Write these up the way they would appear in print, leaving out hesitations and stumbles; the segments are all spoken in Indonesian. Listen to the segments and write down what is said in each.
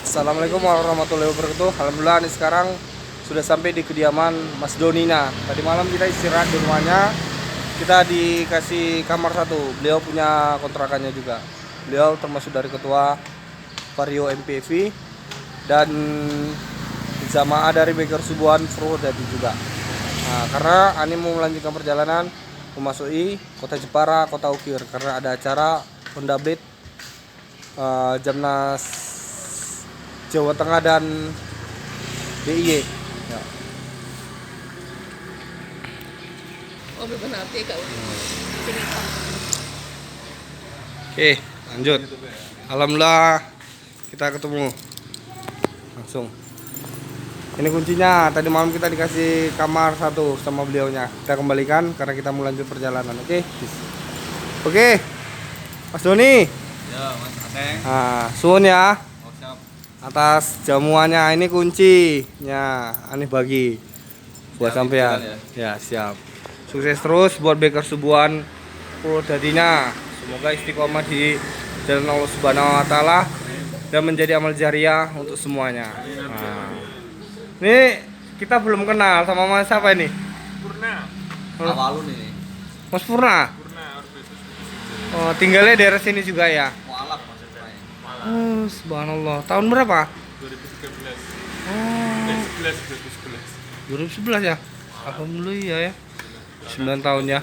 Assalamualaikum warahmatullahi wabarakatuh. Alhamdulillah nih sekarang sudah sampai di kediaman Mas Donina. Tadi malam kita istirahat di rumahnya. Kita dikasih kamar satu. Beliau punya kontrakannya juga. Beliau termasuk dari ketua Vario MPV dan jamaah dari Baker Subuhan Purwodadi juga. Nah, karena Ani mau melanjutkan perjalanan memasuki kota Jepara, kota Ukir karena ada acara Honda Blade Jamnas Jawa Tengah dan DIY. Ya. Oke, lanjut. Alhamdulillah kita ketemu langsung. Ini kuncinya. Tadi malam kita dikasih kamar satu sama beliaunya. Kita kembalikan karena kita mau lanjut perjalanan. Oke. Oke. Mas Doni. Ya, Mas Aseng. Nah, suun ya. Oh, siap. Atas jamuannya ini kuncinya Ani bagi buat Siap, sampean. Ya, siap. Sukses terus buat Baker Subuhan Purwodadinya. Semoga istiqomah di jalan Allah Subhanahu wa taala dan menjadi amal jariah untuk semuanya. Nah, ini kita belum kenal sama Mas siapa ini? Purna. Awalun ini. Mas Purna. Purna Orbetus. Oh, tinggalnya daerah sini juga ya? Mualaf maksudnya. Oh, subhanallah. Tahun berapa? 2013. Oh, 2011. 2011 ya? Alhamdulillah ya. 9 tahun ya.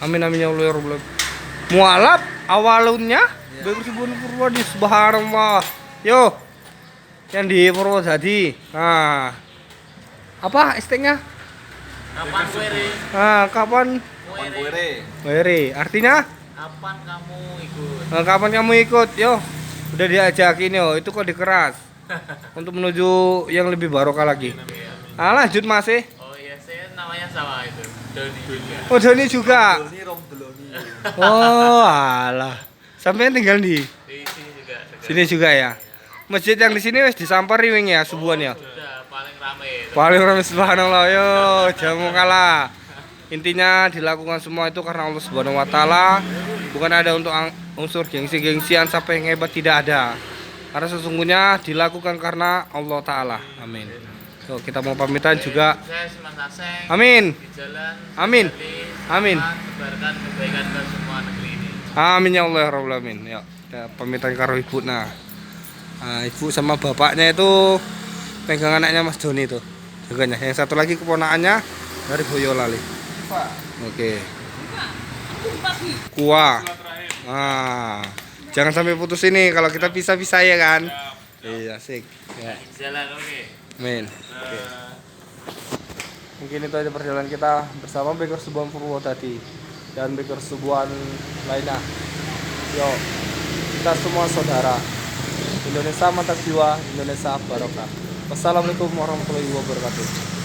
Amin amin ya Allah ya Rabbal. Mualaf awalunnya Baker Subuhan Purwodadi, subhanallah. Yo. Yang di Purwodadi. Nah. Apa isteknya? Kapan Were? Nah, kapan Kapan kuere? Weri? Artinya? Kapan kamu ikut? Kapan kamu ikut? Yo. Udah diajakin yo, itu kok dikeras. Untuk menuju yang lebih barokah lagi. Lanjut masih. Oh iya, saya namanya sama itu. Doni juga. Oh, Doni juga. Deloni rom deloni. Oh, alah. Sampai tinggal di Di sini juga. Dekat. sini juga ya. Masjid yang di sini wis disampari wing ya subuhan ya. Sudah paling rame itu. Paling ramai subhanallah yo, jamu kalah. Intinya dilakukan semua itu karena Allah Subhanahu wa taala, bukan ada untuk unsur gengsi-gengsian sampai yang hebat, tidak ada. Karena sesungguhnya dilakukan karena Allah taala. Amin. So, kita mau pamitan juga. Saya Mas Aseng. Amin. Di jalan. Amin. Jadi, Amin. Tebarkan kebaikan ke semua negeri ini. Amin ya Allah ya Rabbal alamin. Ya, kita pamitan karo ibu nah. Ibu sama bapaknya itu pegang anaknya Mas Doni itu. Jaganya. Yang satu lagi keponakannya dari Boyolali. Oke. Kuah. Nah, jangan sampai putus ini kalau kita pisah-pisah ya kan. Iya, asik. Ya. Jalan oke. Amin. Oke. Mungkin itu aja perjalanan kita bersama Baker Subuhan Purwodadi dan Baker Subuhan lainnya. Yo, kita semua saudara. Indonesia mantap jiwa, Indonesia barokah. Wassalamualaikum warahmatullahi wabarakatuh.